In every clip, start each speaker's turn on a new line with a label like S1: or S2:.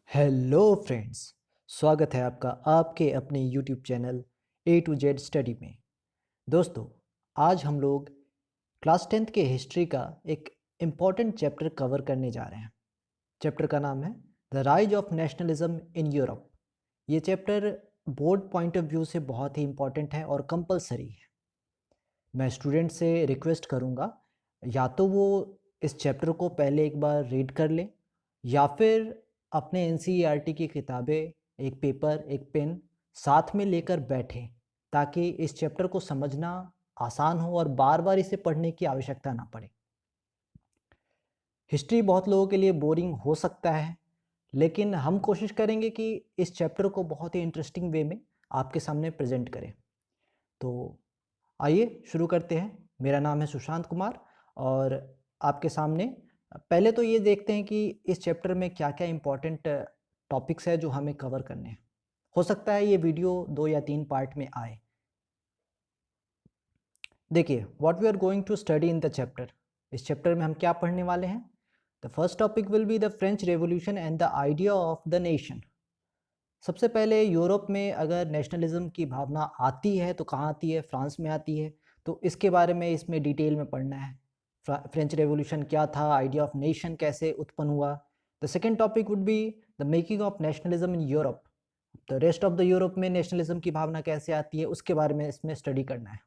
S1: Hello friends, स्वागत है आपका आपके अपने YouTube channel A to Z study में। दोस्तों, आज हम लोग क्लास 10th के हिस्ट्री का एक इम्पॉर्टेंट चैप्टर कवर करने जा रहे हैं। चैप्टर का नाम है the rise of nationalism in Europe. ये chapter board point of view से बहुत ही इम्पॉर्टेंट है और कंपलसरी है। मैं स्टूडेंट से रिक्वेस्ट करूँगा, या तो वो इस चैप्टर को पहले एक बार रीड कर ले, या फिर अपने एनसीईआरटी की किताबें, एक पेपर, एक पेन साथ में लेकर बैठें, ताकि इस चैप्टर को समझना आसान हो और बार बार इसे पढ़ने की आवश्यकता ना पड़े। हिस्ट्री बहुत लोगों के लिए बोरिंग हो सकता है, लेकिन हम कोशिश करेंगे कि इस चैप्टर को बहुत ही इंटरेस्टिंग वे में आपके सामने प्रेजेंट करें। तो आइए शुरू करते हैं। मेरा नाम है सुशांत कुमार और आपके सामने पहले तो ये देखते हैं कि इस चैप्टर में क्या क्या इम्पोर्टेंट टॉपिक्स है जो हमें कवर करने हैं। हो सकता है ये वीडियो 2 या 3 पार्ट में आए। देखिए, what we are going to study in the chapter. इस चैप्टर में हम क्या पढ़ने वाले हैं। The first topic will be the French Revolution and the idea of the nation. सबसे पहले यूरोप में अगर नेशनलिज्म की भावना आती है तो कहाँ आती है? फ्रांस में आती है। तो इसके बारे में इसमें डिटेल में पढ़ना है। फ्रेंच रेवोल्यूशन क्या था, आइडिया ऑफ नेशन कैसे उत्पन्न हुआ। The second topic would be the making of nationalism in Europe. The rest of the Europe में नेशनलिज्म की भावना कैसे आती है, उसके बारे में इसमें स्टडी करना है।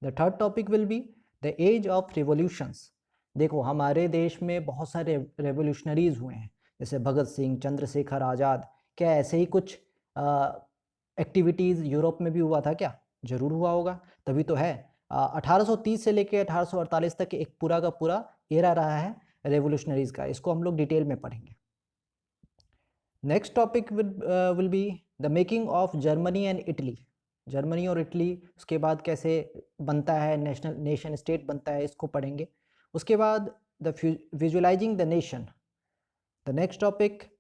S1: The third topic will be the age of revolutions. देखो, हमारे देश में बहुत सारे रेवोल्यूशनरीज हुए हैं, जैसे भगत सिंह, चंद्रशेखर आज़ाद। क्या ऐसे ही कुछ एक्टिविटीज़ यूरोप में भी हुआ था क्या? ज़रूर हुआ होगा, तभी तो है। 1830 से लेकर 1848 तक एक पूरा का पूरा एरा रहा है रेवोल्यूशनरीज़ का। इसको हम लोग डिटेल में पढ़ेंगे। Next topic will be the making of Germany and Italy. Germany और इटली उसके बाद कैसे बनता है, नेशन स्टेट बनता है, इसको पढ़ेंगे। उसके बाद the visualising the nation. The next topic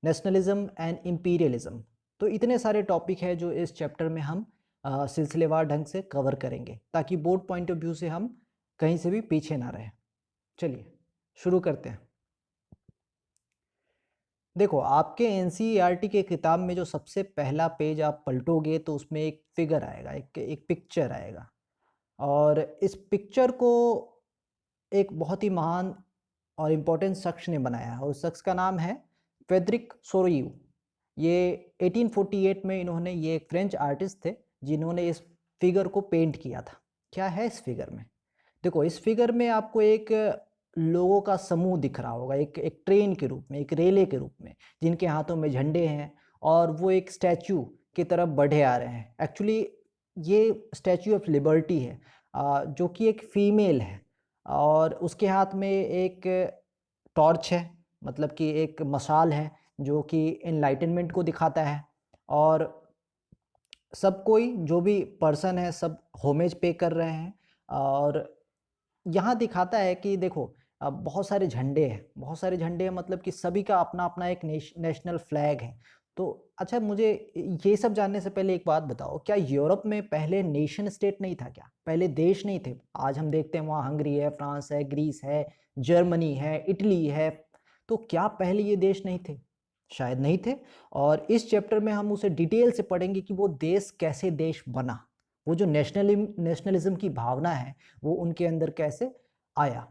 S1: nationalism and imperialism. तो इतने सारे टॉपिक है जो इस चैप्टर में हम सिलसिलेवार ढंग से कवर करेंगे, ताकि बोर्ड पॉइंट ऑफ व्यू से हम कहीं से भी पीछे ना रहें। चलिए शुरू करते हैं। देखो, आपके एनसीईआरटी के किताब में जो सबसे पहला पेज आप पलटोगे तो उसमें एक फिगर आएगा, एक पिक्चर आएगा। और इस पिक्चर को एक बहुत ही महान और इम्पोर्टेंट शख्स ने बनाया है, और उस शख्स का नाम है फ्रेडरिक सोरियू। ये 1848 में इन्होंने, ये एक फ्रेंच आर्टिस्ट थे जिन्होंने इस फिगर को पेंट किया था। क्या है इस फिगर में? देखो, इस फिगर में आपको एक लोगों का समूह दिख रहा होगा, एक एक ट्रेन के रूप में, एक रेले के रूप में, जिनके हाथों में झंडे हैं और वो एक स्टैचू की तरफ बढ़े आ रहे हैं। एक्चुअली ये स्टैचू ऑफ लिबर्टी है, जो कि एक फीमेल है, और उसके हाथ में एक टॉर्च है, मतलब कि एक मशाल है जो कि एनलाइटनमेंट को दिखाता है। और सब कोई, जो भी पर्सन है, सब होमेज पे कर रहे हैं। और यहाँ दिखाता है कि देखो, बहुत सारे झंडे हैं, बहुत सारे झंडे हैं, मतलब कि सभी का अपना अपना एक नेशनल फ्लैग है। तो अच्छा, मुझे ये सब जानने से पहले एक बात बताओ, क्या यूरोप में पहले नेशन स्टेट नहीं था? क्या पहले देश नहीं थे? आज हम देखते हैं वहाँ हंगरी है, फ्रांस है, ग्रीस है, जर्मनी है, इटली है। तो क्या पहले ये देश नहीं थे? शायद नहीं थे। और इस चैप्टर में हम उसे डिटेल से पढ़ेंगे कि वो देश कैसे देश बना, वो जो नेशनलिज्म की भावना है वो उनके अंदर कैसे आया।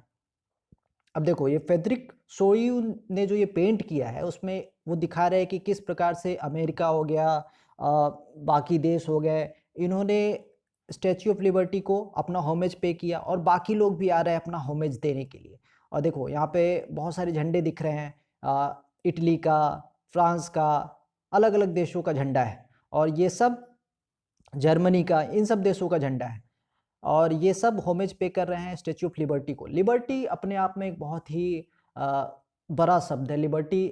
S1: अब देखो, ये फ्रेडरिक सोयू ने जो ये पेंट किया है उसमें वो दिखा रहे हैं कि किस प्रकार से अमेरिका हो गया, बाकी देश हो गए, इन्होंने स्टैच्यू ऑफ लिबर्टी को अपना होमेज पे किया, और बाकी लोग भी आ रहे हैं अपना होमेज देने के लिए। और देखो, यहाँ पे बहुत सारे झंडे दिख रहे हैं, इटली का, फ्रांस का, अलग अलग देशों का झंडा है। और ये सब जर्मनी का, इन सब देशों का झंडा है। और ये सब होमेज पे कर रहे हैं स्टैच्यू ऑफ लिबर्टी को। लिबर्टी अपने आप में एक बहुत ही बड़ा शब्द है। लिबर्टी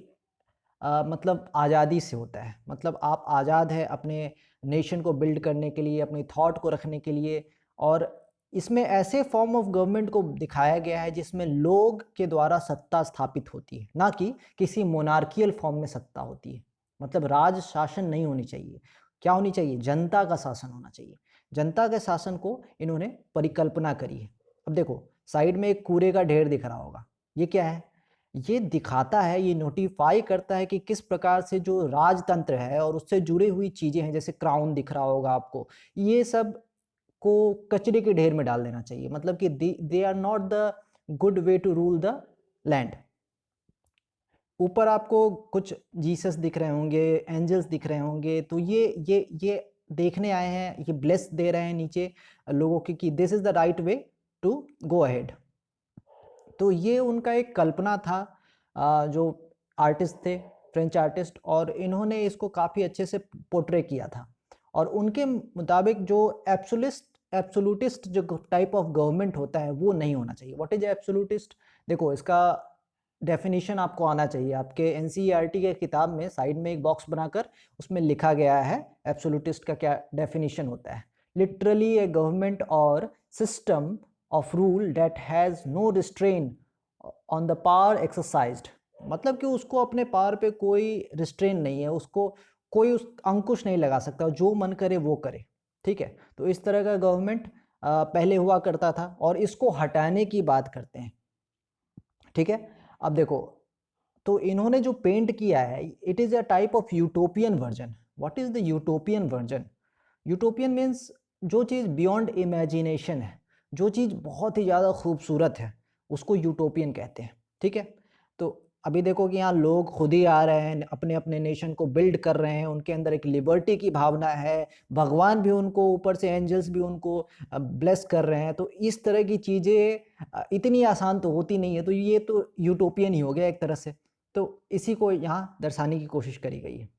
S1: मतलब आज़ादी से होता है, मतलब आप आज़ाद है अपने नेशन को बिल्ड करने के लिए, अपनी थॉट को रखने के लिए। और इसमें ऐसे फॉर्म ऑफ गवर्नमेंट को दिखाया गया है जिसमें लोग के द्वारा सत्ता स्थापित होती है, ना कि किसी मोनार्कियल फॉर्म में सत्ता होती है। मतलब राज शासन नहीं होनी चाहिए। क्या होनी चाहिए? जनता का शासन होना चाहिए। जनता के शासन को इन्होंने परिकल्पना करी है। अब देखो, साइड में एक कूड़े का ढेर दिख रहा होगा, ये क्या है? ये दिखाता है, ये नोटिफाई करता है कि किस प्रकार से जो राजतंत्र है और उससे जुड़ी हुई चीज़ें हैं, जैसे क्राउन दिख रहा होगा आपको, ये सब को कचरे के ढेर में डाल देना चाहिए। मतलब कि they are not the good way to rule the land. ऊपर आपको कुछ जीसस दिख रहे होंगे, एंजल्स दिख रहे होंगे, तो ये देखने आए हैं, ये ब्लेस दे रहे हैं नीचे लोगों की कि this is the right way to go ahead. तो ये उनका एक कल्पना था, जो आर्टिस्ट थे, फ्रेंच आर्टिस्ट, और इन्होंने इसको काफ़ी अच्छे से पोर्ट्रे किया था। और उनके मुताबिक जो एब्सोल्यूटिस्ट जो टाइप ऑफ गवर्नमेंट होता है वो नहीं होना चाहिए। What is absolutist? देखो, इसका डेफिनेशन आपको आना चाहिए। आपके एनसीईआरटी के किताब में साइड में एक बॉक्स बनाकर उसमें लिखा गया है एब्सोल्यूटिस्ट का क्या डेफिनेशन होता है। लिटरली ए गवर्नमेंट और system of rule that has no restraint on the power exercised। मतलब कि उसको अपने पावर पे कोई रिस्ट्रेन नहीं है, उसको कोई उस अंकुश नहीं लगा सकता, जो मन करे वो करे। ठीक है, तो इस तरह का गवर्नमेंट पहले हुआ करता था और इसको हटाने की बात करते हैं। ठीक है, अब देखो, तो इन्होंने जो पेंट किया है, it is a type of utopian version. What is the utopian version? Utopian means जो चीज़ बियॉन्ड इमेजिनेशन है, जो चीज़ बहुत ही ज़्यादा खूबसूरत है, उसको यूटोपियन कहते हैं। ठीक है, तो अभी देखो कि यहाँ लोग खुद ही आ रहे हैं, अपने अपने नेशन को बिल्ड कर रहे हैं, उनके अंदर एक लिबर्टी की भावना है, भगवान भी उनको, ऊपर से एंजल्स भी उनको ब्लेस कर रहे हैं। तो इस तरह की चीज़ें इतनी आसान तो होती नहीं है, तो ये तो यूटोपियन ही हो गया एक तरह से। तो इसी को यहाँ दर्शाने की कोशिश करी गई है।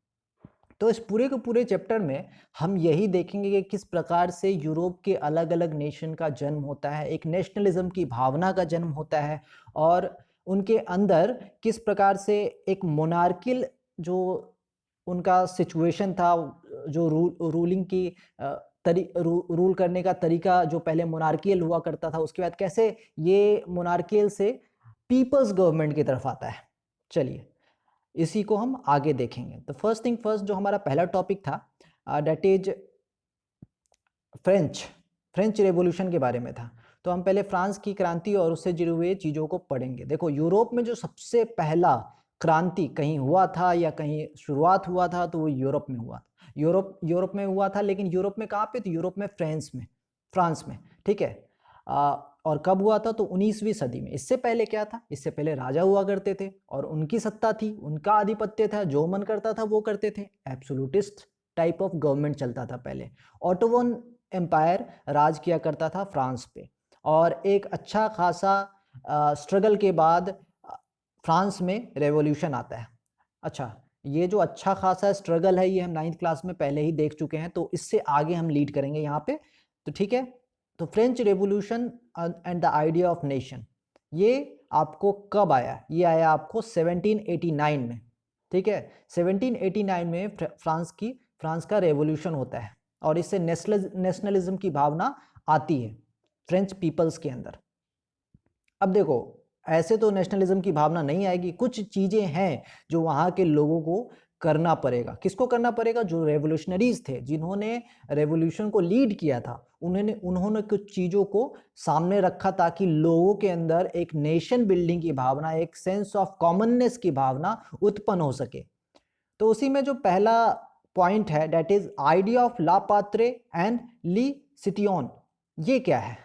S1: तो इस पूरे के पूरे चैप्टर में हम यही देखेंगे कि किस प्रकार से यूरोप के अलग अलग नेशन का जन्म होता है, एक नेशनलिज्म की भावना का जन्म होता है, और उनके अंदर किस प्रकार से एक मोनार्किल जो उनका सिचुएशन था, जो रूलिंग की रूल करने का तरीका जो पहले मोनार्कियल हुआ करता था, उसके बाद कैसे ये मोनार्कियल से पीपल्स गवर्नमेंट की तरफ आता है। चलिए, इसी को हम आगे देखेंगे। तो फर्स्ट थिंग फर्स्ट, जो हमारा पहला टॉपिक था डेट इज फ्रेंच रेवोल्यूशन के बारे में था। तो हम पहले फ्रांस की क्रांति और उससे जुड़े हुए चीज़ों को पढ़ेंगे। देखो, यूरोप में जो सबसे पहला क्रांति कहीं हुआ था या कहीं शुरुआत हुआ था, तो वो यूरोप में हुआ। यूरोप में हुआ था, लेकिन यूरोप में कहाँ पे? तो यूरोप में फ्रांस में। ठीक है, और कब हुआ था? तो 19वीं सदी में। इससे पहले क्या था? इससे पहले राजा हुआ करते थे और उनकी सत्ता थी, उनका आधिपत्य था, जो मन करता था वो करते थे। एब्सोल्यूटिस्ट टाइप ऑफ गवर्नमेंट चलता था पहले। ऑटोवन एम्पायर राज किया करता था फ्रांस पे, और एक अच्छा खासा स्ट्रगल के बाद फ्रांस में रेवोल्यूशन आता है। अच्छा, ये जो अच्छा खासा स्ट्रगल है, ये हम 9th क्लास में पहले ही देख चुके हैं, तो इससे आगे हम लीड करेंगे यहाँ पे। तो ठीक है, तो French Revolution and the idea of nation, ये आपको कब आया? ये आया आपको 1789 में। ठीक है, 1789 में फ्रांस का रेवोल्यूशन होता है, और इससे नेशनलिज्म की भावना आती है फ्रेंच पीपल्स के अंदर। अब देखो, ऐसे तो नेशनलिज्म की भावना नहीं आएगी, कुछ चीज़ें हैं जो वहाँ के लोगों को करना पड़ेगा। किसको करना पड़ेगा? जो रेवोल्यूशनरीज थे, जिन्होंने रेवोल्यूशन को लीड किया था, उन्होंने कुछ चीज़ों को सामने रखा ताकि लोगों के अंदर एक नेशन बिल्डिंग की भावना, एक सेंस ऑफ कॉमननेस की भावना उत्पन्न हो सके। तो उसी में जो पहला पॉइंट है, that is idea of la patrie and le citoyen. ये क्या है?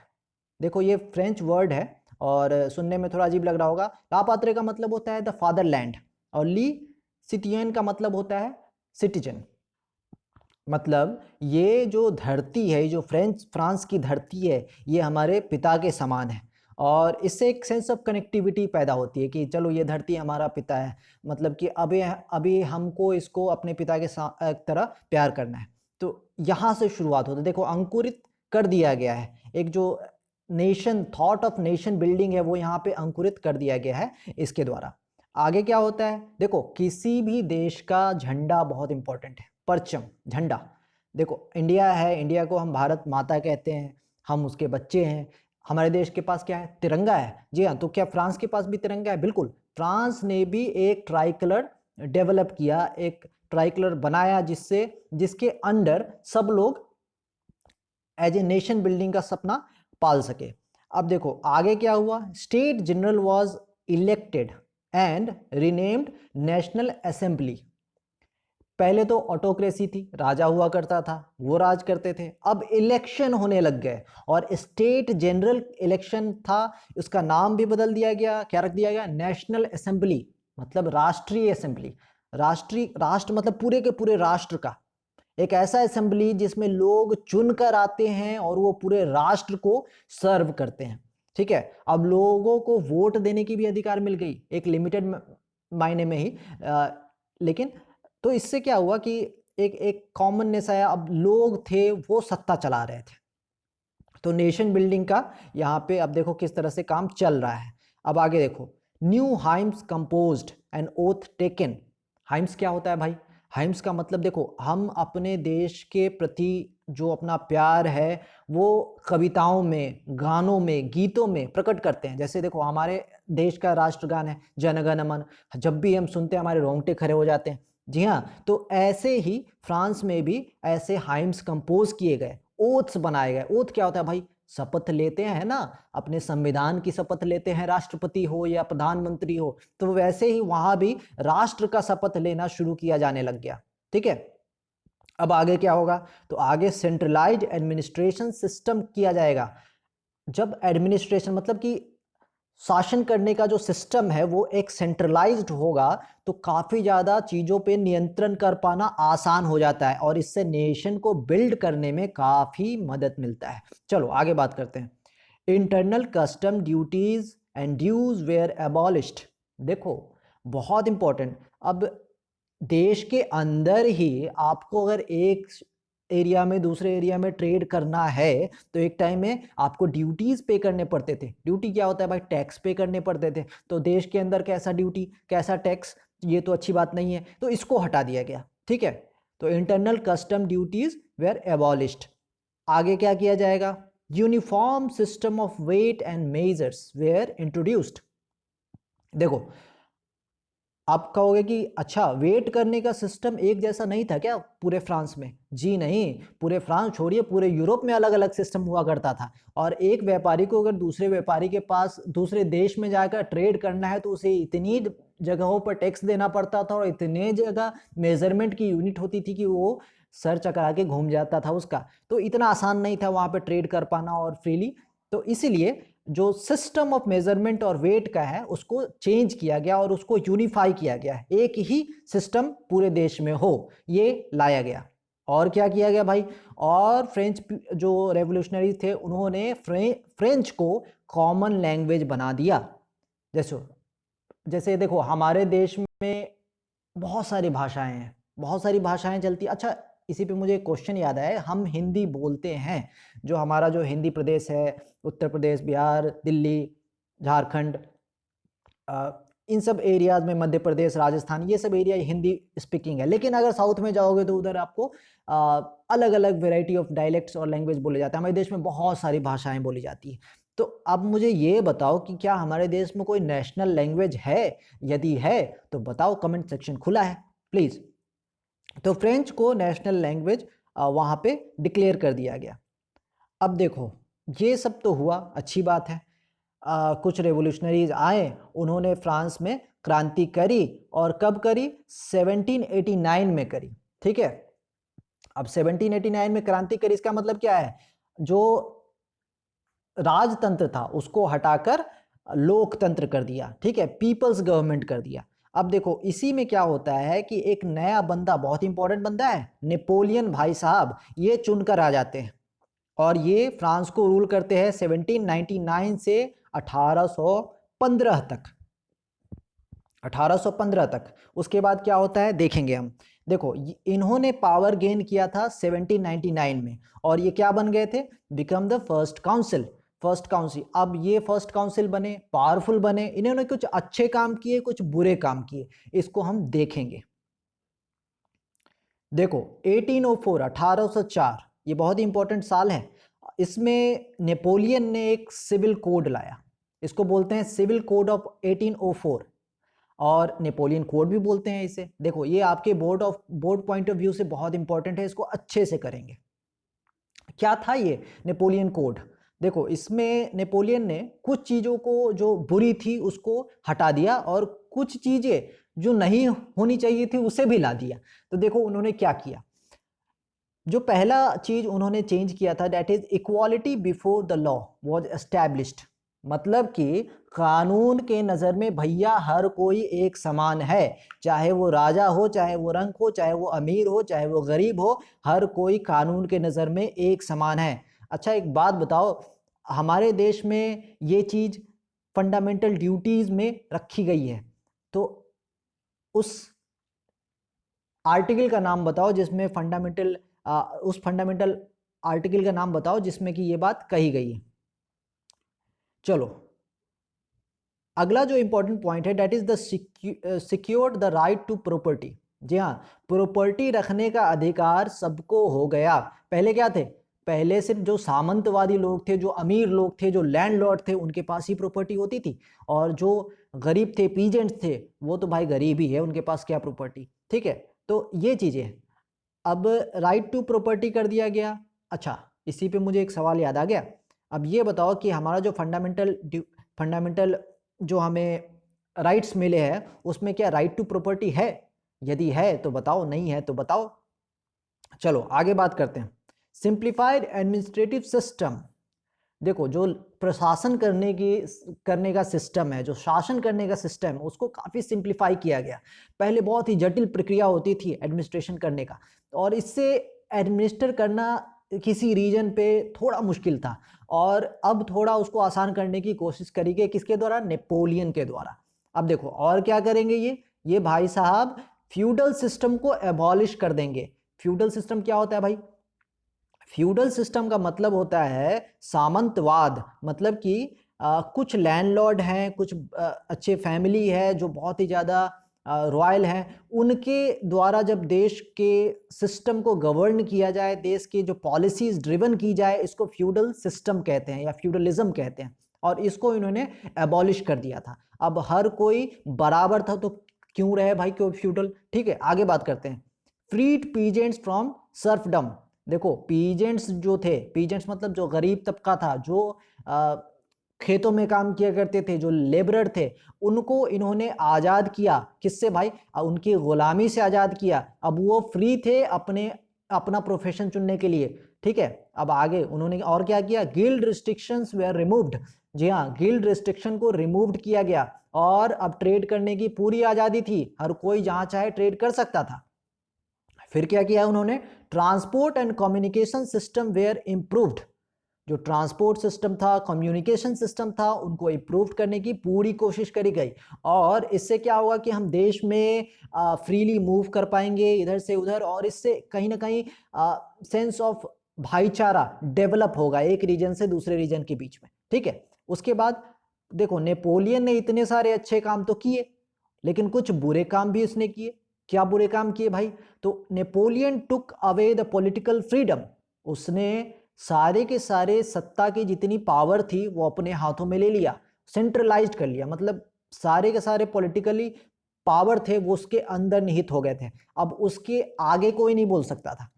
S1: देखो, ये फ्रेंच वर्ड है और सुनने में थोड़ा अजीब लग रहा होगा। ला पात्रे का मतलब होता है द फादरलैंड, और ली सिटियन का मतलब होता है सिटीजन। मतलब ये जो धरती है, जो फ्रांस की धरती है, ये हमारे पिता के समान है, और इससे एक सेंस ऑफ कनेक्टिविटी पैदा होती है कि चलो, ये धरती हमारा पिता है, मतलब कि अभी हमको इसको अपने पिता के तरह प्यार करना है। तो यहाँ से शुरुआत होती है। देखो, अंकुरित कर दिया गया है, एक जो nation thought of nation building है, वो यहाँ पे अंकुरित कर दिया गया है इसके द्वारा। आगे क्या होता है? देखो, किसी भी देश का झंडा बहुत इंपॉर्टेंट है, परचम, झंडा। देखो, इंडिया है, इंडिया को हम भारत माता कहते हैं, हम उसके बच्चे हैं। हमारे देश के पास क्या है? तिरंगा है। जी हाँ, तो क्या फ्रांस के पास भी तिरंगा है? बिल्कुल। फ्रांस ने भी एक ट्राई कलर डेवलप किया, एक ट्राई कलर बनाया, जिसके अंडर सब लोग एज ए नेशन बिल्डिंग का सपना पाल सके। अब देखो आगे क्या हुआ। State general was elected and renamed national assembly. पहले तो ऑटोक्रेसी थी, राजा हुआ करता था, वो राज करते थे। अब इलेक्शन होने लग गए और स्टेट जनरल इलेक्शन था, उसका नाम भी बदल दिया गया। क्या रख दिया गया? नेशनल असेंबली, मतलब राष्ट्रीय असेंबली। राष्ट्र मतलब पूरे के पूरे राष्ट्र का एक ऐसा असेंबली जिसमें लोग चुनकर आते हैं और वो पूरे राष्ट्र को सर्व करते हैं। ठीक है, अब लोगों को वोट देने की भी अधिकार मिल गई, एक लिमिटेड मायने में ही, लेकिन तो इससे क्या हुआ कि एक एक कॉमननेस आया। अब लोग थे वो सत्ता चला रहे थे, तो नेशन बिल्डिंग का यहाँ पे अब देखो किस तरह से काम चल रहा है। अब आगे देखो, new hymns composed and oath taken. Hymns क्या होता है भाई? हाइम्स का मतलब देखो, हम अपने देश के प्रति जो अपना प्यार है वो कविताओं में, गानों में, गीतों में प्रकट करते हैं। जैसे देखो, हमारे देश का राष्ट्रगान है जन गण मन, जब भी हम सुनते हैं हमारे रोंगटे खड़े हो जाते हैं। जी हाँ, तो ऐसे ही फ्रांस में भी ऐसे हाइम्स कंपोज किए गए, ओथ्स बनाए गए। ओथ क्या होता है भाई? शपथ लेते हैं ना, अपने संविधान की शपथ लेते हैं, राष्ट्रपति हो या प्रधानमंत्री हो, तो वैसे ही वहां भी राष्ट्र का शपथ लेना शुरू किया जाने लग गया। ठीक है, अब आगे क्या होगा? तो आगे सेंट्रलाइज्ड एडमिनिस्ट्रेशन सिस्टम किया जाएगा। जब एडमिनिस्ट्रेशन मतलब कि शासन करने का जो सिस्टम है वो एक सेंट्रलाइज्ड होगा, तो काफी ज्यादा चीजों पे नियंत्रण कर पाना आसान हो जाता है और इससे नेशन को बिल्ड करने में काफी मदद मिलता है। चलो आगे बात करते हैं। Internal custom duties and dues were abolished. देखो, बहुत इंपॉर्टेंट। अब देश के अंदर ही आपको अगर एक एरिया में दूसरे एरिया में ट्रेड करना है तो एक टाइम में आपको ड्यूटीज पे करने पड़ते थे। ड्यूटी क्या होता है भाई? टैक्स पे करने पड़ते थे। तो देश के अंदर कैसा ड्यूटी, कैसा टैक्स, ये तो अच्छी बात नहीं है, तो इसको हटा दिया गया। ठीक है, तो internal custom duties were abolished. आगे क्या किया जाएगा? Uniform system of weight and measures were introduced. देखो, आप कहोगे कि अच्छा, वेट करने का सिस्टम एक जैसा नहीं था क्या पूरे फ्रांस में? जी नहीं, पूरे फ्रांस छोड़िए, पूरे यूरोप में अलग अलग सिस्टम हुआ करता था। और एक व्यापारी को अगर दूसरे व्यापारी के पास दूसरे देश में जाकर ट्रेड करना है तो उसे इतनी जगहों पर टैक्स देना पड़ता था और इतने जगह मेजरमेंट की यूनिट होती थी कि वो सर चकरा के घूम जाता था उसका। तो इतना आसान नहीं था वहां पर ट्रेड कर पाना और फ्रीली। तो इसीलिए जो सिस्टम ऑफ मेजरमेंट और वेट का है उसको चेंज किया गया और उसको यूनिफाई किया गया, एक ही सिस्टम पूरे देश में हो, ये लाया गया। और क्या किया गया भाई? और फ्रेंच जो रेवोल्यूशनरी थे उन्होंने फ्रेंच को कॉमन लैंग्वेज बना दिया। जैसे जैसे देखो, हमारे देश में बहुत सारी भाषाएं हैं, बहुत सारी भाषाएं चलती। अच्छा, इसी पे मुझे एक क्वेश्चन याद आया। हम हिंदी बोलते हैं, जो हमारा जो हिंदी प्रदेश है, उत्तर प्रदेश, बिहार, दिल्ली, झारखंड, इन सब एरियाज में, मध्य प्रदेश, राजस्थान, ये सब एरिया हिंदी स्पीकिंग है। लेकिन अगर साउथ में जाओगे तो उधर आपको अलग अलग वेराइटी ऑफ डायलेक्ट्स और लैंग्वेज बोले जाते हैं। हमारे देश में बहुत सारी भाषाएं बोली जाती है। तो अब मुझे ये बताओ कि क्या हमारे देश में कोई नेशनल लैंग्वेज है? यदि है तो बताओ, कमेंट सेक्शन खुला है प्लीज। तो फ्रेंच को नेशनल लैंग्वेज वहां पे डिक्लेयर कर दिया गया। अब देखो, ये सब तो हुआ, अच्छी बात है। कुछ रेवोल्यूशनरीज आए, उन्होंने फ्रांस में क्रांति करी। और कब करी? 1789 में करी। ठीक है, अब 1789 में क्रांति करी, इसका मतलब क्या है? जो राजतंत्र था उसको हटाकर लोकतंत्र कर दिया। ठीक है, पीपल्स गवर्नमेंट कर दिया। अब देखो, इसी में क्या होता है कि एक नया बंदा, बहुत इंपॉर्टेंट बंदा है, नेपोलियन भाई साहब, ये चुनकर आ जाते हैं और ये फ्रांस को रूल करते हैं 1799 से 1815 तक। 1815 तक। उसके बाद क्या होता है देखेंगे हम। देखो, इन्होंने पावर गेन किया था 1799 में और ये क्या बन गए थे? Become the first council. First council, अब ये फर्स्ट काउंसिल बने, पावरफुल बने। इन्होंने कुछ अच्छे काम किए, कुछ बुरे काम किए, इसको हम देखेंगे। देखो, 1804, 1804, ये बहुत ही इंपॉर्टेंट साल है। इसमें नेपोलियन ने एक सिविल कोड लाया, इसको बोलते हैं सिविल कोड ऑफ 1804 और नेपोलियन कोड भी बोलते हैं इसे। देखो, ये आपके बोर्ड पॉइंट ऑफ व्यू से बहुत इंपॉर्टेंट है, इसको अच्छे से करेंगे। क्या था ये नेपोलियन कोड? देखो, इसमें नेपोलियन ने कुछ चीजों को जो बुरी थी उसको हटा दिया और कुछ चीजें जो नहीं होनी चाहिए थी उसे भी ला दिया। तो देखो उन्होंने क्या किया। जो पहला चीज उन्होंने चेंज किया था that is equality before the law was established. मतलब कि कानून के नजर में भैया हर कोई एक समान है, चाहे वो राजा हो, चाहे वो रंक हो, चाहे वो अमीर हो, चाहे वो गरीब हो, हर कोई कानून के नजर में एक समान है। अच्छा एक बात बताओ, हमारे देश में ये चीज फंडामेंटल ड्यूटीज में रखी गई है, तो उस आर्टिकल का नाम बताओ जिसमें फंडामेंटल उस फंडामेंटल आर्टिकल का नाम बताओ जिसमें कि ये बात कही गई है। चलो अगला जो इंपॉर्टेंट पॉइंट है that is the secured the right to property. जी हाँ, प्रॉपर्टी रखने का अधिकार सबको हो गया। पहले क्या थे, पहले सिर्फ जो सामंतवादी लोग थे, जो अमीर लोग थे, जो लैंडलॉर्ड थे, उनके पास ही प्रॉपर्टी होती थी, और जो गरीब थे, पीजेंट्स थे, वो तो भाई गरीब ही है, उनके पास क्या प्रॉपर्टी। ठीक है, तो ये चीजें हैं। अब राइट टू प्रॉपर्टी कर दिया गया। अच्छा इसी पे मुझे एक सवाल याद आ गया। अब ये बताओ कि हमारा जो फंडामेंटल जो हमें राइट्स मिले हैं उसमें क्या राइट टू प्रॉपर्टी है? यदि है तो बताओ, नहीं है तो बताओ। चलो आगे बात करते हैं। Simplified administrative system. देखो जो प्रशासन करने का सिस्टम है, जो शासन करने का सिस्टम है, उसको काफ़ी सिंप्लीफाई किया गया। पहले बहुत ही जटिल प्रक्रिया होती थी एडमिनिस्ट्रेशन करने का, और इससे एडमिनिस्टर करना किसी रीजन पे थोड़ा मुश्किल था, और अब थोड़ा उसको आसान करने की कोशिश करी गई। किसके द्वारा? नेपोलियन के द्वारा। अब देखो और क्या करेंगे ये भाई साहब फ्यूडल सिस्टम को एबॉलिश कर देंगे। फ्यूडल सिस्टम क्या होता है भाई? फ्यूडल सिस्टम का मतलब होता है सामंतवाद। मतलब कि कुछ लैंडलॉर्ड हैं, कुछ अच्छे फैमिली है जो बहुत ही ज़्यादा रॉयल हैं, उनके द्वारा जब देश के सिस्टम को गवर्न किया जाए, देश की जो पॉलिसीज ड्रिवन की जाए, इसको फ्यूडल सिस्टम कहते हैं या फ्यूडलिज्म कहते हैं। और इसको इन्होंने एबॉलिश कर दिया था। अब हर कोई बराबर था तो क्यों रहे भाई, क्यों फ्यूडल। ठीक है आगे बात करते हैं। Freed peasants from serfdom. देखो पीजेंट्स जो थे, पीजेंट्स मतलब जो गरीब तबका था, जो खेतों में काम किया करते थे, जो लेबरर थे, उनको इन्होंने आज़ाद किया। किससे भाई? उनकी गुलामी से आज़ाद किया। अब वो फ्री थे अपना प्रोफेशन चुनने के लिए। ठीक है, अब आगे उन्होंने और क्या किया? Guild restrictions were removed. जी हाँ, गिल्ड रिस्ट्रिक्शन को रिमूव्ड किया गया, और अब ट्रेड करने की पूरी आज़ादी थी, हर कोई जहाँ चाहे ट्रेड कर सकता था। फिर क्या किया उन्होंने? Transport and communication system were improved. जो ट्रांसपोर्ट सिस्टम था, कम्युनिकेशन सिस्टम था, उनको इम्प्रूव करने की पूरी कोशिश करी गई। और इससे क्या होगा कि हम देश में फ्रीली मूव कर पाएंगे इधर से उधर, और इससे कहीं ना कहीं सेंस ऑफ भाईचारा डेवलप होगा एक रीजन से दूसरे रीजन के बीच में। ठीक है, उसके बाद देखो नेपोलियन ने इतने सारे अच्छे काम तो किए, लेकिन कुछ बुरे काम भी उसने किए। क्या बुरे काम किए भाई? तो Napoleon took away the political freedom. उसने सारे के सारे सत्ता की जितनी पावर थी वो अपने हाथों में ले लिया, सेंट्रलाइज्ड कर लिया। मतलब सारे के सारे पॉलिटिकली पावर थे वो उसके अंदर निहित हो गए थे। अब उसके आगे कोई नहीं बोल सकता था।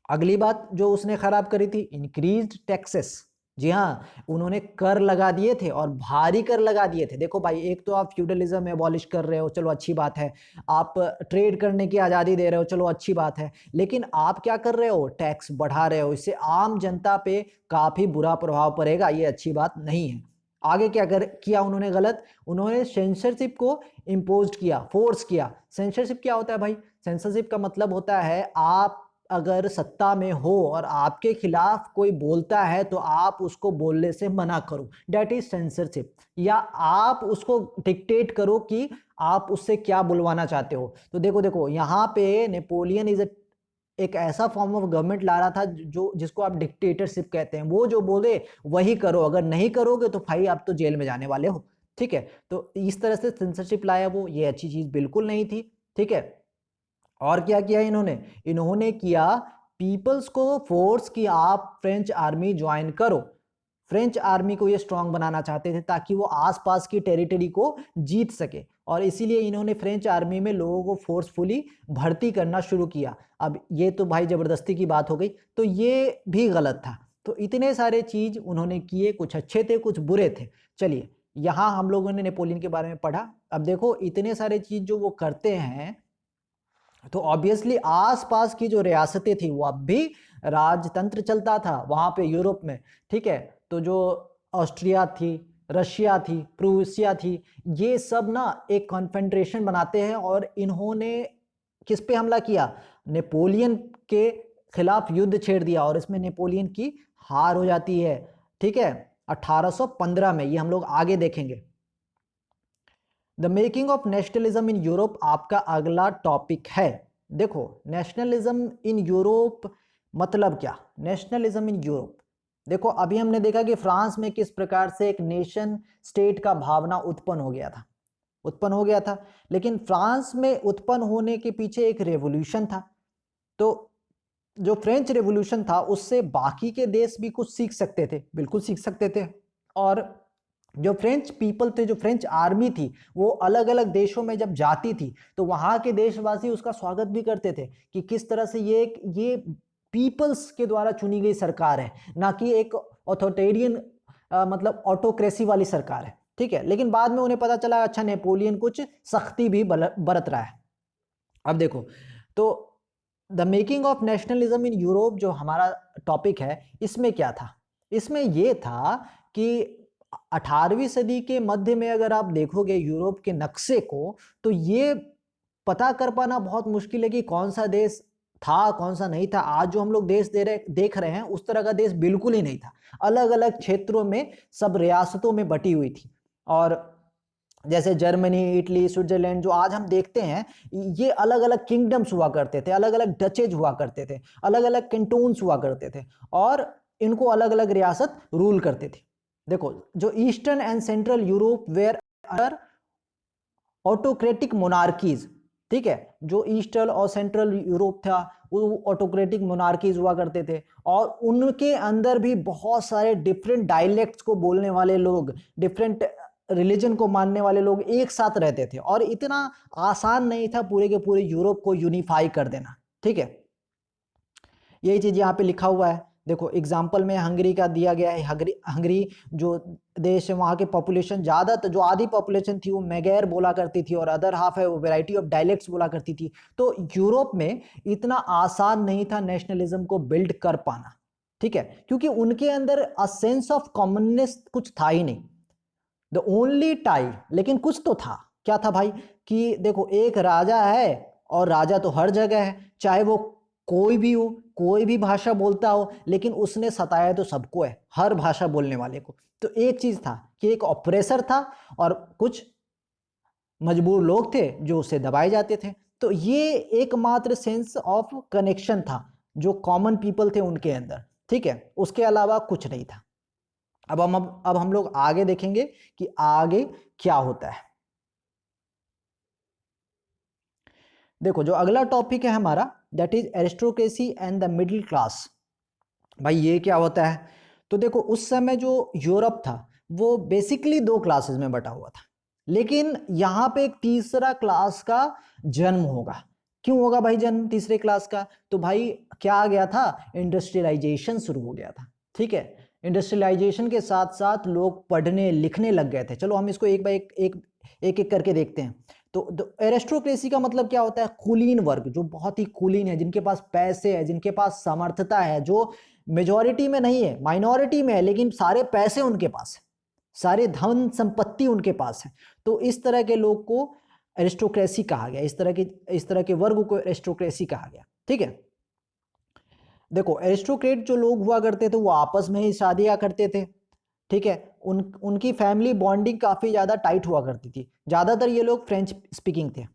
S1: अगली बात जो उसने खराब करी थी, इंक्रीज्ड टैक्सेस। जी हाँ, उन्होंने कर लगा दिए थे, और भारी कर लगा दिए थे। देखो भाई, एक तो आप फ्यूडलिज्म एबॉलिश कर रहे हो, चलो अच्छी बात है। आप ट्रेड करने की आज़ादी दे रहे हो, चलो अच्छी बात है। लेकिन आप क्या कर रहे हो? टैक्स बढ़ा रहे हो। इससे आम जनता पे काफ़ी बुरा प्रभाव पड़ेगा, ये अच्छी बात नहीं है। आगे क्या किया उन्होंने गलत? उन्होंने सेंसरशिप को इम्पोज किया, फोर्स किया। सेंसरशिप क्या होता है भाई? सेंसरशिप का मतलब होता है आप अगर सत्ता में हो और आपके खिलाफ कोई बोलता है तो आप उसको बोलने से मना करो, डेट इज सेंसरशिप। या आप उसको डिक्टेट करो कि आप उससे क्या बुलवाना चाहते हो। तो देखो देखो यहाँ पे नेपोलियन एक ऐसा फॉर्म ऑफ गवर्नमेंट ला रहा था जो जिसको आप डिक्टेटरशिप कहते हैं। वो जो बोले वही करो, अगर नहीं करोगे तो भाई आप तो जेल में जाने वाले हो। ठीक है, तो इस तरह से सेंसरशिप लाया वो, ये अच्छी चीज बिल्कुल नहीं थी। ठीक है, और क्या किया इन्होंने किया पीपल्स को फोर्स कि आप फ्रेंच आर्मी ज्वाइन करो। फ्रेंच आर्मी को ये स्ट्रांग बनाना चाहते थे ताकि वो आसपास की टेरिटरी को जीत सके, और इसीलिए इन्होंने फ्रेंच आर्मी में लोगों को फोर्सफुली भर्ती करना शुरू किया। अब ये तो भाई जबरदस्ती की बात हो गई, तो ये भी गलत था। तो इतने सारे चीज उन्होंने किए, कुछ अच्छे थे कुछ बुरे थे। चलिए, यहाँ हम लोगों ने नेपोलियन के बारे में पढ़ा। अब देखो इतने सारे चीज जो वो करते हैं, तो ऑब्वियसली आसपास की जो रियासतें थी वो अब भी राजतंत्र चलता था वहां पे यूरोप में, ठीक है। तो जो ऑस्ट्रिया थी, रशिया थी, प्रूसिया थी, ये सब ना एक कॉन्फेडरेशन बनाते हैं और इन्होंने किस पे हमला किया? नेपोलियन के खिलाफ युद्ध छेड़ दिया और इसमें नेपोलियन की हार हो जाती है, ठीक है, 1815 में। ये हम लोग आगे देखेंगे। The making of nationalism in Europe आपका अगला टॉपिक है। देखो नेशनलिज्म इन यूरोप मतलब क्या? नेशनलिज्म इन यूरोप, देखो अभी हमने देखा कि फ्रांस में किस प्रकार से एक नेशन स्टेट का भावना उत्पन्न हो गया था, लेकिन फ्रांस में उत्पन्न होने के पीछे एक रेवोल्यूशन था। तो जो फ्रेंच रेवोल्यूशन था उससे बाकी के देश भी कुछ सीख सकते थे, बिल्कुल सीख सकते थे। और जो फ्रेंच पीपल थे, जो फ्रेंच आर्मी थी, वो अलग अलग देशों में जब जाती थी तो वहां के देशवासी उसका स्वागत भी करते थे कि किस तरह से ये पीपल्स के द्वारा चुनी गई सरकार है, ना कि एक ऑथोरिटेरियन मतलब ऑटोक्रेसी वाली सरकार है, ठीक है। लेकिन बाद में उन्हें पता चला अच्छा नेपोलियन कुछ सख्ती भी बरत रहा है। अब देखो, तो the making of nationalism in Europe जो हमारा टॉपिक है, इसमें क्या था? इसमें यह था कि 18वीं सदी के मध्य में अगर आप देखोगे यूरोप के नक्शे को, तो ये पता कर पाना बहुत मुश्किल है कि कौन सा देश था कौन सा नहीं था। आज जो हम लोग देश देख रहे हैं उस तरह का देश बिल्कुल ही नहीं था, अलग अलग क्षेत्रों में सब रियासतों में बटी हुई थी। और जैसे जर्मनी, इटली, स्विट्जरलैंड जो आज हम देखते हैं, ये अलग अलग किंगडम्स हुआ करते थे, अलग अलग डचेज हुआ करते थे, अलग अलग कैंटोन्स हुआ करते थे और इनको अलग अलग रियासत रूल करते थे। देखो जो eastern and central Europe were under autocratic monarchies, ठीक है, जो ईस्टर्न और सेंट्रल यूरोप था वो ऑटोक्रेटिक मोनार्कीज हुआ करते थे और उनके अंदर भी बहुत सारे डिफरेंट डायलेक्ट्स को बोलने वाले लोग, डिफरेंट रिलीजन को मानने वाले लोग एक साथ रहते थे और इतना आसान नहीं था पूरे के पूरे यूरोप को यूनिफाई कर देना, ठीक है। यही चीज यहाँ पे लिखा हुआ है। देखो एग्जाम्पल में हंगरी का दिया गया है। हंगरी जो देश है वहाँ की पॉपुलेशन ज़्यादातर, जो आधी पॉपुलेशन थी वो मैगैर बोला करती थी और अदर हाफ है वो वेराइटी ऑफ डायलेक्ट्स बोला करती थी। तो यूरोप में इतना आसान नहीं था नेशनलिज्म को बिल्ड कर पाना, ठीक है, क्योंकि उनके अंदर अ सेंस ऑफ कॉमननेस कुछ था ही नहीं, द ओनली टाई। लेकिन कुछ तो था, क्या था भाई? कि देखो एक राजा है और राजा तो हर जगह है, चाहे वो कोई भी हो, कोई भी भाषा बोलता हो, लेकिन उसने सताया तो सबको है, हर भाषा बोलने वाले को। तो एक चीज था कि एक ऑपरेसर था और कुछ मजबूर लोग थे जो उससे दबाए जाते थे। तो ये एकमात्र सेंस ऑफ कनेक्शन था जो कॉमन पीपल थे उनके अंदर, ठीक है, उसके अलावा कुछ नहीं था। अब हम लोग आगे देखेंगे कि आगे क्या होता है। देखो जो अगला टॉपिक है हमारा, that is aristocracy and the middle class. भाई ये क्या होता है? तो देखो उस समय जो यूरोप था वो बेसिकली दो क्लासेस में बटा हुआ था, लेकिन यहाँ पे एक तीसरा क्लास का जन्म होगा। क्यों होगा भाई जन्म तीसरे क्लास का? तो भाई क्या आ गया था? इंडस्ट्रियलाइजेशन शुरू हो गया था, ठीक है। इंडस्ट्रियलाइजेशन के साथ साथ लोग पढ़ने लिखने लग गए थे। चलो हम इसको एक बाय एक करके देखते हैं। तो एरिस्टोक्रेसी का मतलब क्या होता है? कुलीन वर्ग, जो बहुत ही कुलीन है, जिनके पास पैसे है, जिनके पास सामर्थ्यता है, जो मेजॉरिटी में नहीं है, माइनॉरिटी में है, लेकिन सारे पैसे उनके पास है, सारे धन संपत्ति उनके पास है। तो इस तरह के लोग को एरिस्टोक्रेसी कहा गया, इस तरह के वर्ग को एरिस्टोक्रेसी कहा गया, ठीक है। देखो एरिस्टोक्रेट जो लोग हुआ करते थे वो आपस में ही शादियां करते थे, ठीक है। उनकी फैमिली बॉन्डिंग काफी ज्यादा टाइट हुआ करती थी। ज्यादातर ये लोग फ्रेंच स्पीकिंग थे।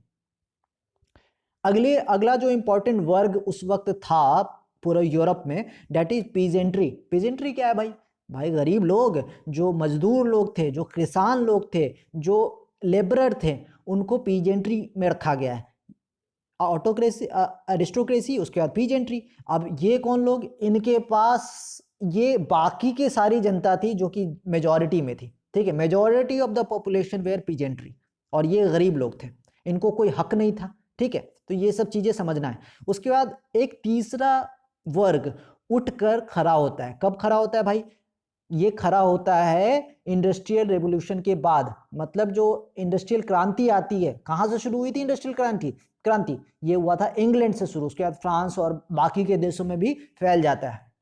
S1: अगला जो इंपॉर्टेंट वर्ग उस वक्त था पूरे यूरोप में, डेट इज पीजेंट्री। पीजेंट्री क्या है भाई? भाई गरीब लोग, जो मजदूर लोग थे, जो किसान लोग थे, जो लेबरर थे, उनको पीजेंट्री में रखा गया है। ऑटोक्रेसी, एरिस्टोक्रेसी, उसके बाद पीजेंट्री। अब ये कौन लोग? इनके पास ये बाकी की सारी जनता थी जो कि मेजॉरिटी में थी, ठीक है। Majority of the population were peasantry, और ये गरीब लोग थे, इनको कोई हक नहीं था, ठीक है। तो ये सब चीजें समझना है। उसके बाद एक तीसरा वर्ग उठकर खड़ा होता है। कब खड़ा होता है भाई? ये खड़ा होता है इंडस्ट्रियल रेवोल्यूशन के बाद। मतलब जो इंडस्ट्रियल क्रांति आती है, कहाँ से शुरू हुई थी इंडस्ट्रियल क्रांति ये हुआ था इंग्लैंड से शुरू, उसके बाद फ्रांस और बाकी के देशों में भी फैल जाता है।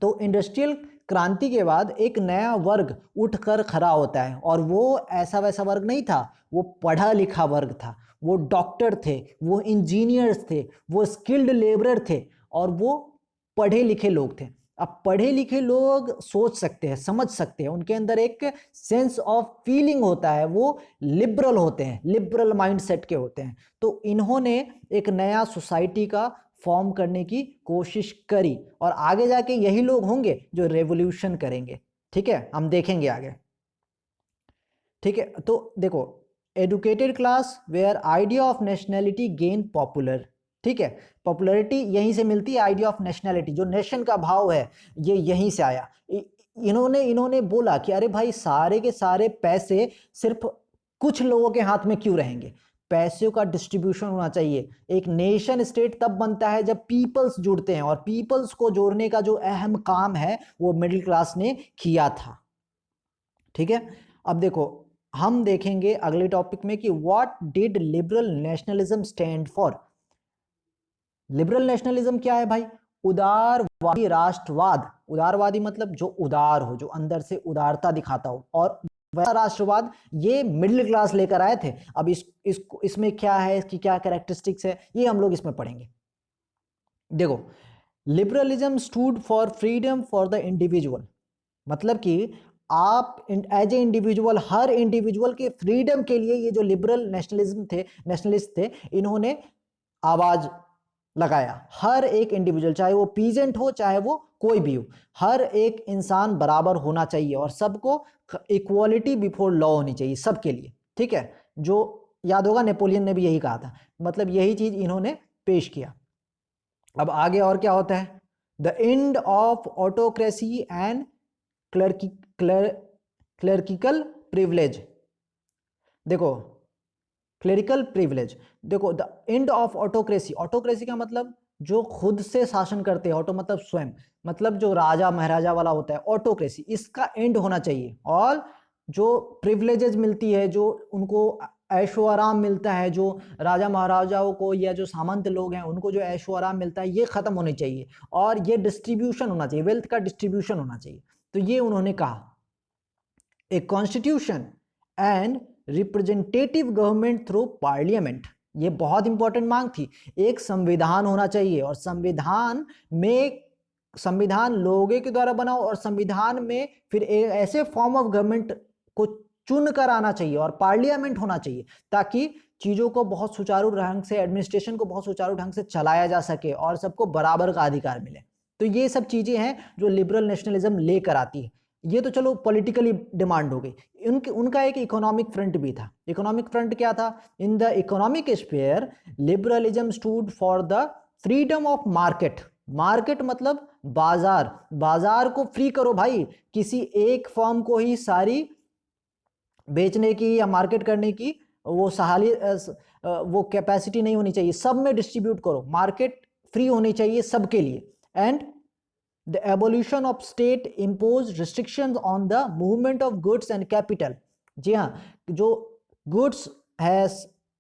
S1: तो इंडस्ट्रियल क्रांति के बाद एक नया वर्ग उठकर खड़ा होता है, और वो ऐसा वैसा वर्ग नहीं था, वो पढ़ा लिखा वर्ग था। वो डॉक्टर थे, वो इंजीनियर्स थे, वो स्किल्ड लेबरर थे, और वो पढ़े लिखे लोग थे। अब पढ़े लिखे लोग सोच सकते हैं, समझ सकते हैं, उनके अंदर एक सेंस ऑफ फीलिंग होता है, वो लिबरल होते हैं, लिबरल माइंडसेट के होते हैं। तो इन्होंने एक नया सोसाइटी का फॉर्म करने की कोशिश करी, और आगे जाके यही लोग होंगे जो रेवोल्यूशन करेंगे। ठीक है, हम देखेंगे आगे। ठीक है, तो देखो, educated class were idea of nationality gain popular. ठीक है, पॉपुलैरिटी यहीं से मिलती है, आइडिया ऑफ नेशनैलिटी, जो नेशन का भाव है ये यहीं से आया। इन्होंने बोला कि अरे भाई, सारे के सारे पैसे सिर्फ कुछ लोगों के हाथ में क्यों रहेंगे, पैसों का डिस्ट्रीब्यूशन होना चाहिए। एक नेशन स्टेट तब बनता है जब पीपल्स जुड़ते हैं, और पीपल्स को जोड़ने का जो अहम काम है वो मिडिल क्लास ने किया था। ठीक है, अब देखो, हम देखेंगे अगले टॉपिक में कि what did liberal nationalism stand for. Liberal nationalism क्या है भाई? उदारवादी राष्ट्रवाद। उदारवादी मतलब जो उदार हो, जो अंदर से उदारता दिखाता हो, और वैसा राष्ट्रवाद ये मिडिल क्लास लेकर आए थे। अब इसमें क्या है, इसकी क्या कैरेक्टरिस्टिक्स है, ये हम लोग इसमें पढ़ेंगे। देखो, liberalism stood for freedom for the individual, मतलब कि आप एज ए इंडिविजुअल, हर इंडिविजुअल के फ्रीडम के लिए ये जो लिबरल नेशनलिस्ट थे, इन्होंने आवाज लगाया। हर एक इंडिविजुअल, चाहे वो पीजेंट हो चाहे वो कोई भी हो, हर एक इंसान बराबर होना चाहिए, और सबको इक्वालिटी बिफोर लॉ होनी चाहिए सबके लिए। ठीक है, जो याद होगा नेपोलियन ने भी यही कहा था, मतलब यही चीज इन्होंने पेश किया। अब आगे और क्या होता है? The end of autocracy and clerical privilege. देखो, क्लरिकल प्रिविलेज, देखो, the end of autocracy. Autocracy का मतलब जो खुद से शासन करते हैं, ऑटो मतलब स्वयं, मतलब जो राजा महाराजा वाला होता है, ऑटोक्रेसी, इसका एंड होना चाहिए। और जो प्रिविलेजेस मिलती है, जो उनको ऐशो आराम मिलता है, जो राजा महाराजाओं को या जो सामंत लोग हैं उनको जो ऐशो आराम मिलता है, ये खत्म होनी चाहिए, और ये डिस्ट्रीब्यूशन होना चाहिए, वेल्थ का डिस्ट्रीब्यूशन होना चाहिए। तो ये उन्होंने कहा। A constitution and representative government through parliament, ये बहुत इंपॉर्टेंट मांग थी। एक संविधान होना चाहिए, और संविधान लोगों के द्वारा बनाओ, और संविधान में फिर ऐसे फॉर्म ऑफ गवर्नमेंट को चुन कर आना चाहिए, और पार्लियामेंट होना चाहिए, ताकि चीजों को बहुत सुचारू ढंग से, एडमिनिस्ट्रेशन को बहुत सुचारू ढंग से चलाया जा सके, और सबको बराबर का अधिकार मिले। तो ये सब चीजें हैं जो लिबरल नेशनलिज्म लेकर आती है। ये तो चलो पॉलिटिकली डिमांड हो गई। उनका एक इकोनॉमिक फ्रंट भी था। इकोनॉमिक फ्रंट क्या था? In the economic sphere liberalism stood for the freedom of market. Market मतलब बाजार, बाजार को फ्री करो भाई, किसी एक फर्म को ही सारी बेचने की या मार्केट करने की वो कैपेसिटी नहीं होनी चाहिए, सब में डिस्ट्रीब्यूट करो, मार्केट फ्री होनी चाहिए सबके लिए। And the abolition of state imposed restrictions on the movement of goods and capital। जी हाँ, जो गुड्स है,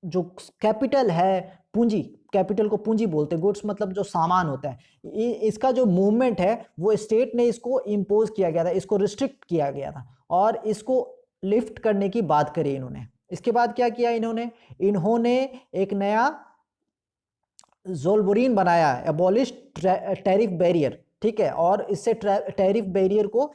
S1: जो कैपिटल है, पूंजी, कैपिटल को पूंजी बोलते हैं, गुड्स मतलब जो सामान होता है, इसका जो मूवमेंट है वो स्टेट ने इसको इम्पोज किया गया था, इसको रिस्ट्रिक्ट किया गया था, और इसको लिफ्ट करने की बात करी इन्होंने। इसके बाद क्या किया इन्होंने एक नया ज़ोल्बोरिन बनाया, एबॉलिश टैरिफ बैरियर। ठीक है, और इससे टैरिफ बैरियर को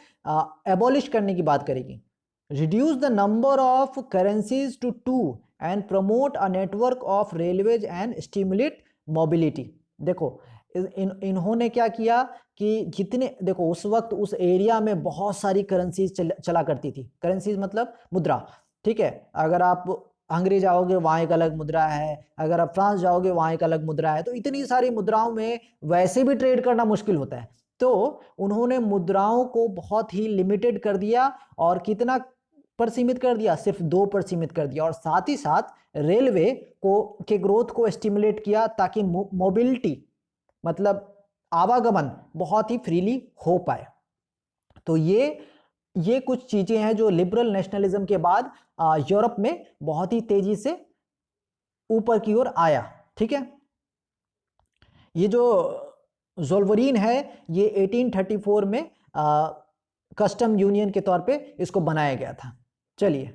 S1: एबॉलिश करने की बात करेगी। Reduce the number of currencies to 2 and promote a network of railways and stimulate mobility. देखो, इन्होंने क्या किया कि जितने, देखो उस वक्त उस एरिया में बहुत सारी करेंसीज चला करती थी। करेंसीज मतलब मुद्रा। ठीक है, अगर आप हंगरी जाओगे वहाँ एक अलग मुद्रा है, अगर आप फ्रांस जाओगे वहाँ एक अलग मुद्रा है, तो इतनी सारी मुद्राओं में वैसे भी ट्रेड करना मुश्किल होता है। तो उन्होंने मुद्राओं को बहुत ही लिमिटेड कर दिया, और कितना पर सीमित कर दिया? सिर्फ 2 पर सीमित कर दिया, और साथ ही साथ रेलवे के ग्रोथ को स्टिमुलेट किया, ताकि मोबिलिटी मतलब आवागमन बहुत ही फ्रीली हो पाए। तो ये कुछ चीजें हैं जो लिबरल नेशनलिज्म के बाद यूरोप में बहुत ही तेजी से ऊपर की ओर आया। ठीक है, ये जो ज़ोल्वरीन है ये 1834 में कस्टम यूनियन के तौर पे इसको बनाया गया था। चलिए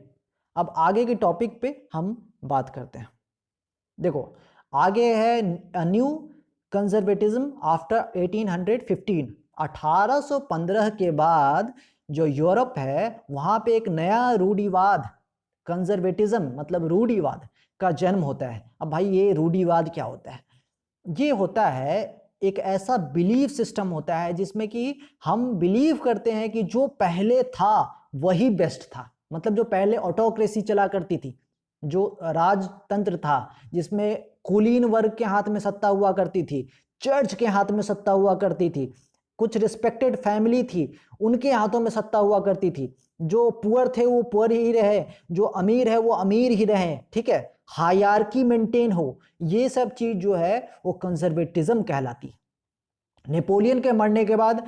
S1: अब आगे के टॉपिक पे हम बात करते हैं। देखो आगे है न्यू कंजर्वेटिज्म आफ्टर 1815। 1815 के बाद जो यूरोप है वहां पे एक नया रूढ़िवाद, कंजर्वेटिज्म मतलब रूढ़िवाद का जन्म होता है। अब भाई ये रूढ़िवाद क्या होता है? ये होता है एक ऐसा बिलीफ सिस्टम होता है जिसमें कि हम बिलीव करते हैं कि जो पहले था वही बेस्ट था। मतलब जो पहले ऑटोक्रेसी चला करती थी, जो राजतंत्र था जिसमें कुलीन वर्ग के हाथ में सत्ता हुआ करती थी, चर्च के हाथ में सत्ता हुआ करती थी, कुछ रिस्पेक्टेड फैमिली थी उनके हाथों में सत्ता हुआ करती थी, जो पुअर थे वो पुअर ही रहे, जो अमीर है वो अमीर ही रहे। ठीक है, हायरार्की मेंटेन हो, ये सब चीज जो है वो कंजर्वेटिज्म कहलाती। नेपोलियन के मरने के बाद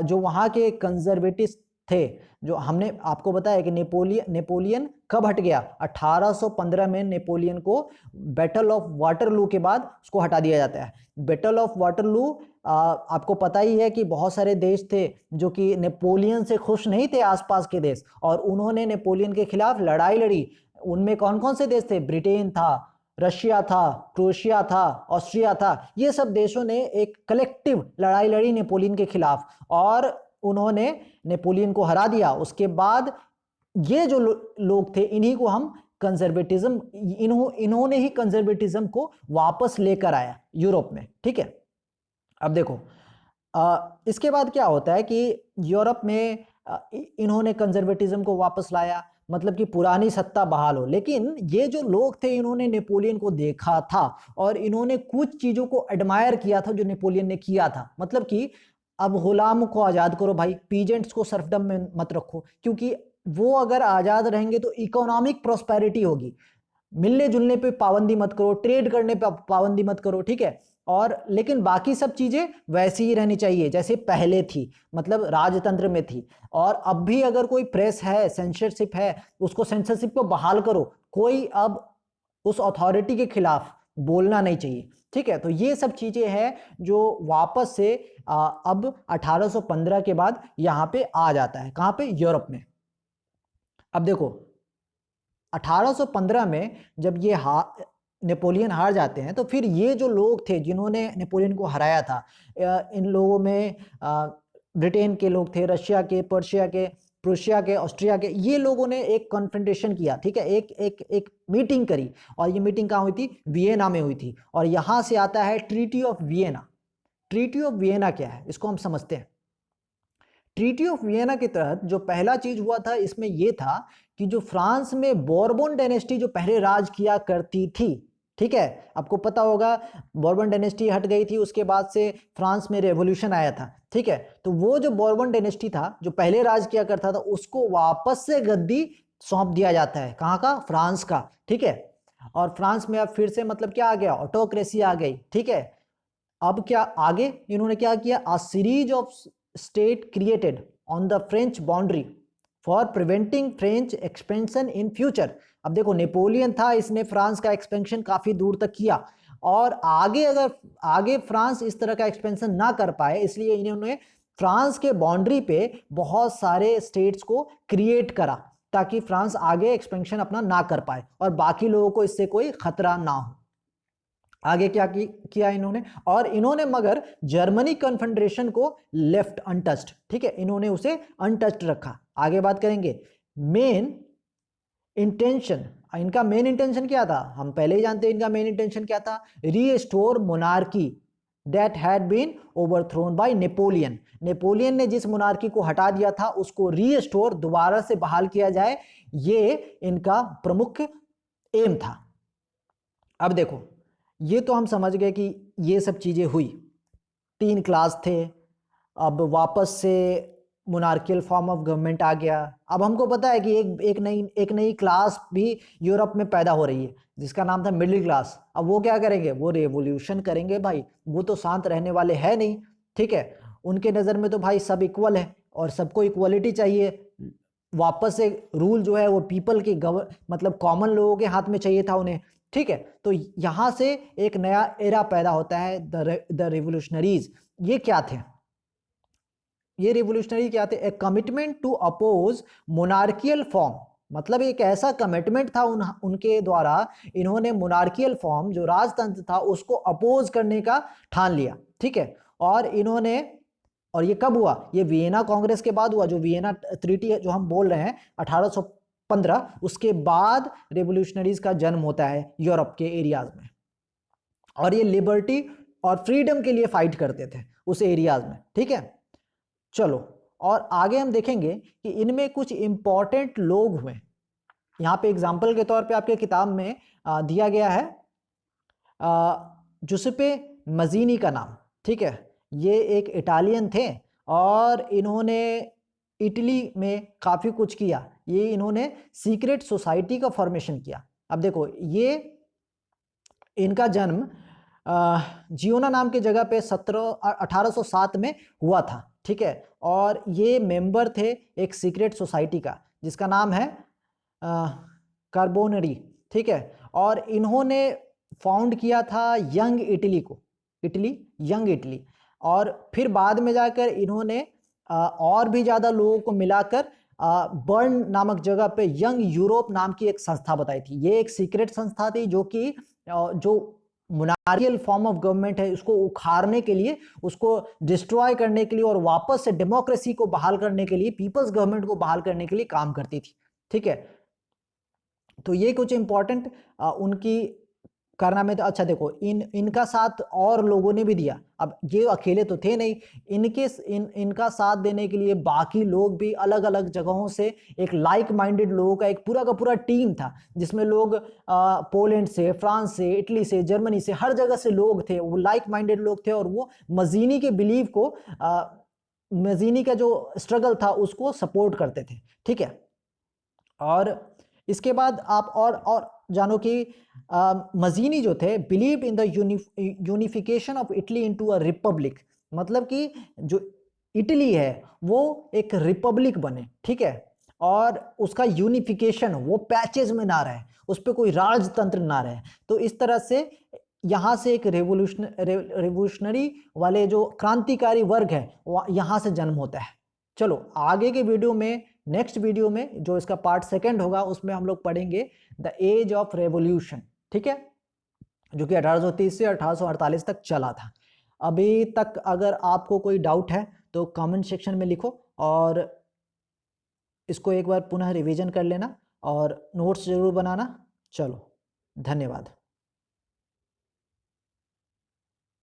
S1: जो वहां के कंजर्वेटिव थे, जो हमने आपको बताया कि नेपोलियन कब हट गया? 1815 में नेपोलियन को बैटल ऑफ वाटरलू के बाद उसको हटा दिया जाता है। बैटल ऑफ वाटरलू आपको पता ही है कि बहुत सारे देश थे जो कि नेपोलियन से खुश नहीं थे, आसपास के देश, और उन्होंने नेपोलियन के खिलाफ लड़ाई लड़ी। उनमें कौन कौन से देश थे? ब्रिटेन था, रशिया था, क्रोएशिया था, ऑस्ट्रिया था। ये सब देशों ने एक कलेक्टिव लड़ाई लड़ी नेपोलियन के खिलाफ और उन्होंने नेपोलियन को हरा दिया। उसके बाद ये जो लोग थे इन्हीं को हम कंजर्वेटिज्म, इन्होंने ही कंजर्वेटिज्म को वापस लेकर आया यूरोप में। ठीक है, अब देखो इसके बाद क्या होता है कि यूरोप में इन्होंने कंजर्वेटिज्म को वापस लाया, मतलब कि पुरानी सत्ता बहाल हो। लेकिन ये जो लोग थे इन्होंने नेपोलियन को देखा था और इन्होंने कुछ चीजों को एडमायर किया था जो नेपोलियन ने किया था। मतलब कि अब गुलाम को आजाद करो भाई, पीजेंट्स को सर्फडम में मत रखो, क्योंकि वो अगर आजाद रहेंगे तो इकोनॉमिक प्रोस्पेरिटी होगी। मिलने जुलने पे पाबंदी मत करो, ट्रेड करने पे पाबंदी मत करो। ठीक है, और लेकिन बाकी सब चीजें वैसी ही रहनी चाहिए जैसे पहले थी, मतलब राजतंत्र में थी। और अब भी अगर कोई प्रेस है, सेंसरशिप है, उसको सेंसरशिप को बहाल करो। कोई अब उस अथॉरिटी के खिलाफ बोलना नहीं चाहिए। ठीक है, तो ये सब चीजें हैं जो वापस से अब 1815 के बाद यहां पे आ जाता है। कहां पे? यूरोप में। अब देखो 1815 में जब ये नेपोलियन हार जाते हैं तो फिर ये जो लोग थे जिन्होंने नेपोलियन को हराया था, इन लोगों में ब्रिटेन के लोग थे, रशिया के, पर्शिया के, प्रूशिया के, ऑस्ट्रिया के, ये लोगों ने एक कॉन्फ्रेंटेशन किया। ठीक है, एक मीटिंग करी और ये मीटिंग कहाँ हुई थी? वियना में हुई थी। और यहां से आता है treaty of Vienna. Treaty of Vienna क्या है इसको हम समझते हैं। ट्रीटी ऑफ वियना के तहत जो पहला चीज हुआ था इसमें यह था कि जो फ्रांस में बोर्बन डायनेस्टी जो पहले राज किया करती थी, ठीक है, आपको पता होगा बोर्बन डायनेस्टी हट गई थी, उसके बाद से फ्रांस में रेवोल्यूशन आया था। ठीक है, तो वो जो बोर्बन डायनेस्टी था जो पहले राज किया करता था उसको वापस से गद्दी सौंप दिया जाता है। कहाँ का? फ्रांस का। ठीक है, और फ्रांस में अब फिर से मतलब क्या आ गया? ऑटोक्रेसी आ गई। ठीक है, अब क्या आगे इन्होंने क्या किया? A series of state created on the French boundary for preventing French expansion in future. अब देखो नेपोलियन था, इसने फ्रांस का एक्सपेंशन काफी दूर तक किया और आगे फ्रांस इस तरह का एक्सपेंशन ना कर पाए, इसलिए इन्होंने फ्रांस के बाउंड्री पे बहुत सारे स्टेट्स को क्रिएट करा ताकि फ्रांस आगे एक्सपेंशन अपना ना कर पाए और बाकी लोगों को इससे कोई खतरा ना हो। आगे क्या किया इन्होंने? और इन्होंने मगर जर्मनी कन्फेडरेशन को लेफ्ट अनटच्ड। ठीक है, इन्होंने उसे अनटच्ड रखा। आगे बात करेंगे। मेन इंटेंशन, इनका मेन इंटेंशन क्या था? हम पहले ही जानते हैं इनका मेन इंटेंशन क्या था। Restore monarchy that had been overthrown by Napoleon. Napoleon ने जिस मोनार्की को हटा दिया था उसको रीस्टोर, दोबारा से बहाल किया जाए, ये इनका प्रमुख एम था। अब देखो ये तो हम समझ गए कि ये सब चीजें हुई, 3 क्लास थे, अब वापस से मोनार्कियल फॉर्म ऑफ गवर्नमेंट आ गया। अब हमको पता है कि एक नई क्लास भी यूरोप में पैदा हो रही है जिसका नाम था मिडिल क्लास। अब वो क्या करेंगे? वो रेवोल्यूशन करेंगे भाई, वो तो शांत रहने वाले हैं नहीं। ठीक है, उनके नज़र में तो भाई सब इक्वल है और सबको इक्वलिटी चाहिए, वापस से रूल जो है वो पीपल के मतलब कॉमन लोगों के हाथ में चाहिए था उन्हें, ठीक है। तो यहाँ से एक नया एरा पैदा होता है, द रिवोल्यूशनरीज। ये क्या थे? ये रिवोल्यूशनरी क्या थे? A commitment to oppose monarchical form, मतलब एक ऐसा कमिटमेंट था उनके द्वारा, इन्होंने मोनार्कियल फॉर्म जो राजतंत्र था उसको अपोज करने का ठान लिया, ठीक है। और इन्होंने, और ये कब हुआ? ये वियना कांग्रेस के बाद हुआ, जो वियना ट्रीटी जो हम बोल रहे हैं 1815, उसके बाद रेवोल्यूशनरीज का जन्म होता है यूरोप के एरियाज में। और ये लिबर्टी और फ्रीडम के लिए फाइट करते थे उस एरियाज में, ठीक है। चलो, और आगे हम देखेंगे कि इनमें कुछ इंपॉर्टेंट लोग हुए। यहाँ पे एग्जाम्पल के तौर पे आपके किताब में दिया गया है जुसेप्पे मजीनी का नाम, ठीक है। ये एक इटालियन थे और इन्होंने इटली में काफ़ी कुछ किया। ये इन्होंने सीक्रेट सोसाइटी का फॉर्मेशन किया। अब देखो, ये इनका जन्म जियोना नाम की जगह पे 1807 में हुआ था, ठीक है। और ये मेंबर थे एक सीक्रेट सोसाइटी का जिसका नाम है कार्बोनरी, ठीक है। और इन्होंने फाउंड किया था यंग इटली को, यंग इटली। और फिर बाद में जाकर इन्होंने और भी ज़्यादा लोगों को मिलाकर बर्न नामक जगह पे यंग यूरोप नाम की एक संस्था बताई थी। ये एक सीक्रेट संस्था थी जो कि जो मोनार्कियल फॉर्म ऑफ गवर्नमेंट है उसको उखाड़ने के लिए, उसको डिस्ट्रॉय करने के लिए और वापस से डेमोक्रेसी को बहाल करने के लिए, पीपल्स गवर्नमेंट को बहाल करने के लिए काम करती थी, ठीक है। तो ये कुछ इंपॉर्टेंट उनकी कारनामे थे। अच्छा देखो, इनका साथ और लोगों ने भी दिया। अब ये अकेले तो थे नहीं, इनका साथ देने के लिए बाकी लोग भी अलग अलग जगहों से, एक लाइक माइंडेड लोगों का एक पूरा का पूरा टीम था जिसमें लोग पोलैंड से, फ्रांस से, इटली से, जर्मनी से, हर जगह से लोग थे। वो लाइक माइंडेड लोग थे और वो मजीनी के बिलीव को, मजीनी का जो स्ट्रगल था उसको सपोर्ट करते थे, ठीक है। और इसके बाद आप और जानो कि मजीनी जो थे believe in the unification of Italy into a republic, मतलब कि जो इटली है वो एक रिपब्लिक बने, ठीक है। और उसका यूनिफिकेशन, वो पैचेज में ना रहे, उस पर कोई राजतंत्र ना रहे। तो इस तरह से यहाँ से एक रेवोल्यूशनरी वाले जो क्रांतिकारी वर्ग है वो यहाँ से जन्म होता है। चलो आगे के वीडियो में, नेक्स्ट वीडियो में जो इसका पार्ट सेकंड होगा उसमें हम लोग पढ़ेंगे द एज ऑफ रेवोल्यूशन, ठीक है, जो कि 1830 से 1848 तक चला था। अभी तक अगर आपको कोई डाउट है तो कमेंट सेक्शन में लिखो और इसको एक बार पुनः रिवीजन कर लेना और नोट्स जरूर बनाना। चलो, धन्यवाद।